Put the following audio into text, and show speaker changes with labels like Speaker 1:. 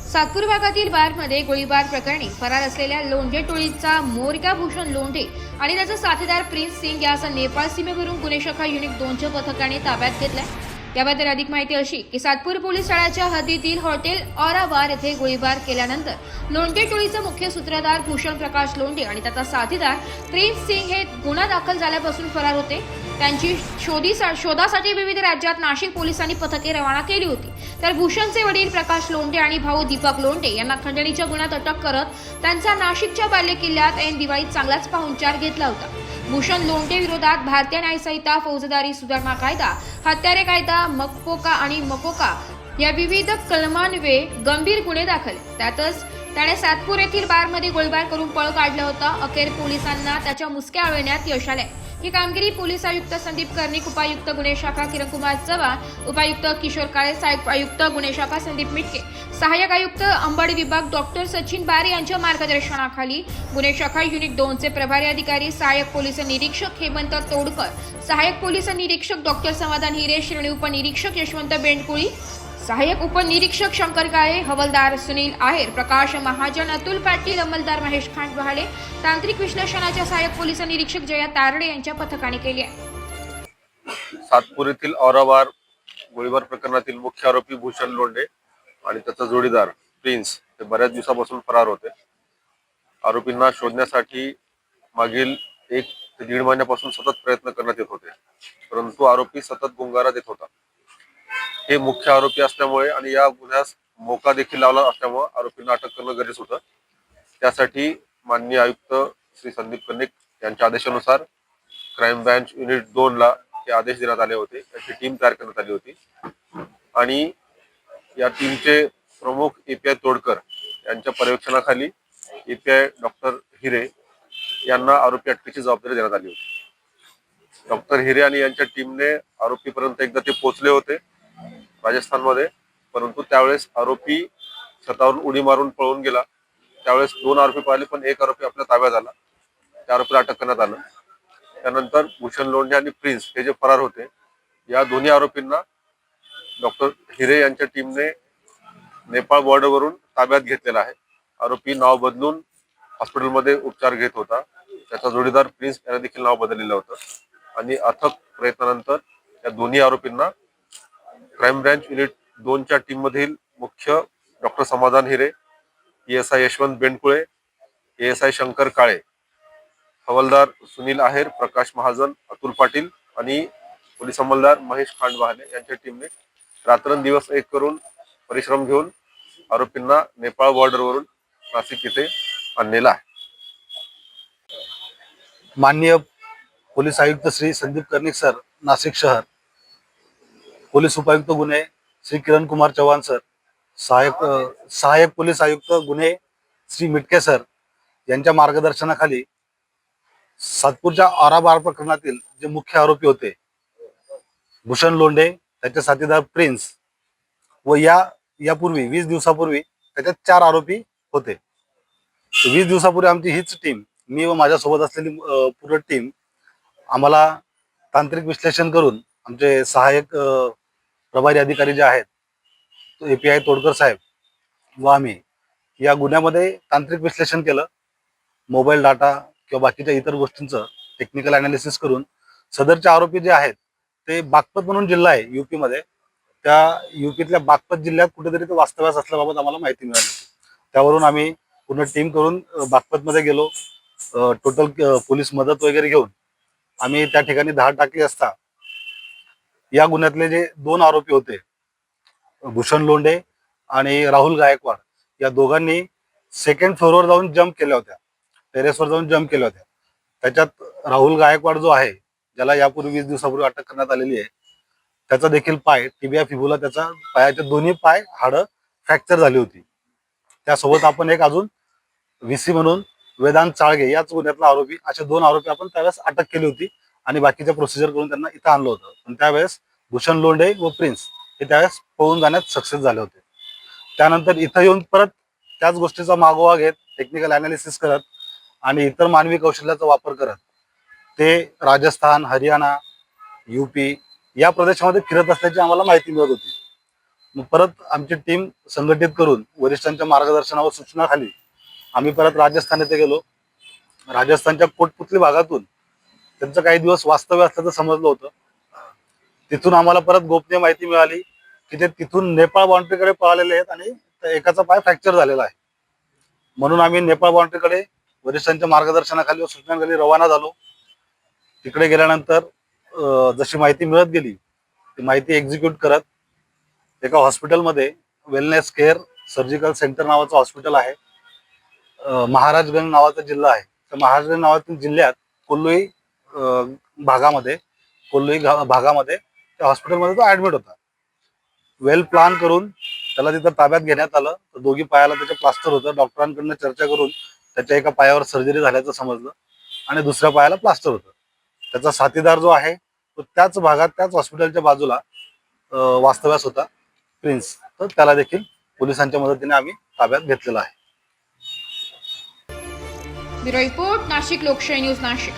Speaker 1: सातपूर भागातील बारमध्ये गोळीबार प्रकरणी फरार असलेल्या लोंढे टोळीचा मोरक्या भूषण लोंढे आणि त्याचा साथीदार प्रिन्स सिंग याचा नेपाळ सीमेवरून गुन्हे शाखा युनिट 2च्या पथकाने ताब्यात घेतलाय। याबद्दल अधिक माहिती अशी की सातपूर पोलीस ठाण्याच्या हद्दीतील हॉटेल औराबार येथे गोळीबार केल्यानंतर लोंढे टोळीचा मुख्य सूत्रधार भूषण प्रकाश लोंढे आणि त्याचा साथीदार प्रिन्स सिंग हे गुन्हा दाखल झाल्यापासून फरार होते। त्यांची शोधासाठी विविध राज्यात नाशिक पोलिसांनी पथके रवाना केली होती। तर भूषणचे वडील प्रकाश लोंढे आणि भाऊ दीपक लोंढे यांना खंडणीच्या गुन्ह्यात अटक करत त्यांचा नाशिकच्या बाल्य किल्ल्यात ऐन दिवाळीत चांगलाच पाहुणचार घेतला होता। भूषण लोंढे विरोधात भारतीय न्याय संहिता, फौजदारी सुधारणा कायदा, हत्यारे कायदा, मकपोका आणि मकोका या विविध कलमान्वये गंभीर गुन्हे दाखल। त्यातच त्याने सातपूर येथील बारमध्ये गोळीबार करून पळ काढला होता। अखेर पोलिसांना त्याच्या मुसक्या आवळण्यात यश आले। ही कामगिरी पोलीस आयुक्त संदीप कर्णिक, उपायुक्त गुन्हे शाखा किरणकुमार चव्हाण, उपायुक्त किशोर काळे, सहाय्यक आयुक्त गुन्हे शाखा संदीप मिटके, सहाय्यक आयुक्त अंबड विभाग डॉक्टर सचिन बारे यांच्या मार्गदर्शनाखाली गुन्हे शाखा युनिट 2चे प्रभारी अधिकारी सहाय्यक पोलीस निरीक्षक हेमंत तोडकर, सहाय्यक पोलीस निरीक्षक डॉक्टर समाधान हिरे, श्रेणी उपनिरीक्षक यशवंत बेंडकुळी, सहाय्यक उपनिरीक्षक शंकर काळे, हवालदार सुनील आहेर, प्रकाश महाजन, अतुल पाटील, अंमलदार महेश खांडवाले, तांत्रिक विश्लेषणाच्या सहाय्यक पोलीस निरीक्षक जया तारडे यांच्या पथकाने केली आहे।
Speaker 2: सातपूर येथील औराबार गोळीबार प्रकरणातील मुख्य आरोपी भूषण लोंढे आणि त्याचा जोडीदार प्रिन्स हे बऱ्याच दिवसापासून फरार होते। आरोपींना शोधण्यासाठी मागील 1 ते 1.5 महिन्यापासून सतत प्रयत्न करण्यात येत होते, परंतु आरोपी सतत गुंगारा देत होता। हे मुख्य आरोपी असल्यामुळे आणि या गुन्ह्यास मोका देखील लावला असल्यामुळे आरोपींना अटक करणं गरजेचं होतं। त्यासाठी माननीय आयुक्त श्री संदीप कर्णिक यांच्या आदेशानुसार क्राईम ब्रांच युनिट 2ला हे आदेश देण्यात आले होते। त्याची टीम तयार करण्यात आली होती आणि या टीमचे प्रमुख एपीआय तोडकर यांच्या पर्यवेक्षणाखाली एपीआय डॉक्टर हिरे यांना आरोपी अटकेची जबाबदारी देण्यात आली होती। डॉक्टर हिरे आणि यांच्या टीमने आरोपीपर्यंत एकदा ते पोहोचले होते राजस्थानमध्ये, परंतु त्यावेळेस आरोपी छतावरून उडी मारून पळून गेला। त्यावेळेस 2 आरोपी पळाले, पण 1 आरोपी आपल्या ताब्यात आला। त्या आरोपीला अटक करण्यात आलं। त्यानंतर भूषण लोंढे आणि प्रिन्स हे जे फरार होते, या दोन्ही आरोपींना डॉक्टर हिरे यांच्या टीमने नेपाळ बॉर्डरवरून ताब्यात घेतलेला आहे। आरोपी नाव बदलून हॉस्पिटलमध्ये उपचार घेत होता। त्याचा जोडीदार प्रिन्स याने देखील नाव बदललेलं होतं आणि अथक प्रयत्नानंतर या दोन्ही आरोपींना क्राईम ब्रांच युनिट 2च्या टीम मधील मुख्य डॉक्टर समाधान हिरे, एएसआय यशवंत बेंडकुळे, एएसआय शंकर काळे, हवालदार सुनील आहेर, प्रकाश महाजन, अतुल पाटील आणि पोलीस अंमलदार महेश खांडवाले यांच्या टीमने रात्रंदिवस एक करून परिश्रम घेऊन आरोपींना नेपाळ बॉर्डरवरून नाशिक येथे आणलेला आहे।
Speaker 3: माननीय पोलीस आयुक्त श्री संदीप कर्णिक सर नाशिक शहर, पोलीस उपायुक्त गुन्हे श्री किरणकुमार चव्हाण सर, सहाय्यक पोलीस आयुक्त गुन्हे श्री मिटके सर यांच्या मार्गदर्शनाखाली सातपूरच्या औराबार प्रकरणातील जे मुख्य आरोपी होते भूषण लोंढे, त्याचे साथीदार प्रिन्स व यापूर्वी 20 दिवसापूर्वी त्याच्यात 4 आरोपी होते। 20 दिवसापूर्वी आमची हीच टीम, मी व माझ्यासोबत असलेली पूर्ण टीम, आम्हाला तांत्रिक विश्लेषण करून आमचे सहाय्यक प्रभारी अधिकारी जे आहेत एपीआय तोडकर साहेब व आम्ही या गुन्ह्यामध्ये तांत्रिक विश्लेषण केलं। मोबाईल डाटा किंवा बाकीच्या इतर गोष्टींचं टेक्निकल अनालिसिस करून सदरचे आरोपी जे आहेत ते बागपत म्हणून जिल्हा आहे यूपी मध्ये, त्या यूपीतल्या बागपत जिल्ह्यात कुठेतरी ते वास्तव्यास असल्याबाबत आम्हाला माहिती मिळाली। त्यावरून आम्ही पूर्ण टीम करून बागपतमध्ये गेलो। टोटल पोलीस मदत वगैरे घेऊन आम्ही त्या ठिकाणी धाड टाकली असता या गुन्ह्यातले जे 2 आरोपी होते भूषण लोंढे आणि राहुल गायकवाड, या दोघांनी 2nd फ्लोअरवर जाऊन जंप केल्या होत्या, टेरेसवर जाऊन जंप केल्या होत्या। त्याच्यात राहुल गायकवाड जो आहे, ज्याला यापूर्वी 20 दिवसापूर्वी अटक करण्यात आलेली आहे, त्याचा देखील पाय टिबिया फिबुला, त्याचा पायाचे दोन्ही पाय हाडं फ्रॅक्चर झाली होती। त्यासोबत आपण एक अजून व्हीसी म्हणून वेदांत चाळगे याच गुन्ह्यातला आरोपी, असे 2 आरोपी आपण त्यावेळेस अटक केली होती आणि बाकीच्या प्रोसिजर करून त्यांना इथं आणलं होतं। पण त्यावेळेस भूषण लोंढे व प्रिन्स हे त्यावेळेस पळून जाण्यात सक्सेस झाले होते। त्यानंतर इथं येऊन परत त्याच गोष्टीचा मागोवा घेत, टेक्निकल अनालिसिस करत आणि इतर मानवी कौशल्याचा वापर करत ते राजस्थान, हरियाणा, यूपी या प्रदेशामध्ये फिरत असल्याची आम्हाला माहिती मिळत होती। मग परत आमची टीम संघटित करून वरिष्ठांच्या मार्गदर्शनावर सूचनाखाली आम्ही परत राजस्थान येथे गेलो. राजस्थानच्या कोटपुतली भागातून त्यांचं काही दिवस वास्तव्य असल्याचं समजलं होतं. तिथून आम्हाला परत गोपनीय माहिती मिळाली की ते तिथून नेपाळ बाउंड्रीकडे पळालेले आहेत आणि त्या एकाचा पाय फ्रॅक्चर झालेला आहे. म्हणून आम्ही नेपाळ बाउंड्रीकडे वरिष्ठांच्या मार्गदर्शनाखाली व सूचनाखाली रवाना झालो. तिकडे गेल्यानंतर जशी माहिती मिळत गेली ती माहिती एक्झिक्यूट करत एका हॉस्पिटलमध्ये वेलनेस केअर सर्जिकल सेंटर नावाचं हॉस्पिटल आहे. महाराजगंज नावाचा जिल्हा आहे. तर महाराजगंज नावातील जिल्ह्यात कोल्लोई भागामध्ये त्या हॉस्पिटलमध्ये तो ऍडमिट होता. वेल प्लॅन करून त्याला तिथं ताब्यात घेण्यात आलं. तर दोघी पायाला त्याचं प्लास्टर होतं. डॉक्टरांकडनं चर्चा करून त्याच्या एका पायावर सर्जरी झाल्याचं समजलं आणि दुसऱ्या पायाला प्लास्टर होतं. त्याचा साथीदार जो आहे तो त्याच भागात त्याच हॉस्पिटलच्या बाजूला वास्तव्यास होता, प्रिन्स. तर त्याला देखील पोलिसांच्या मदतीने आम्ही ताब्यात घेतलेला आहे.
Speaker 1: ब्युरो रिपोर्ट, नाशिक लोकशाही न्यूज, नाशिक.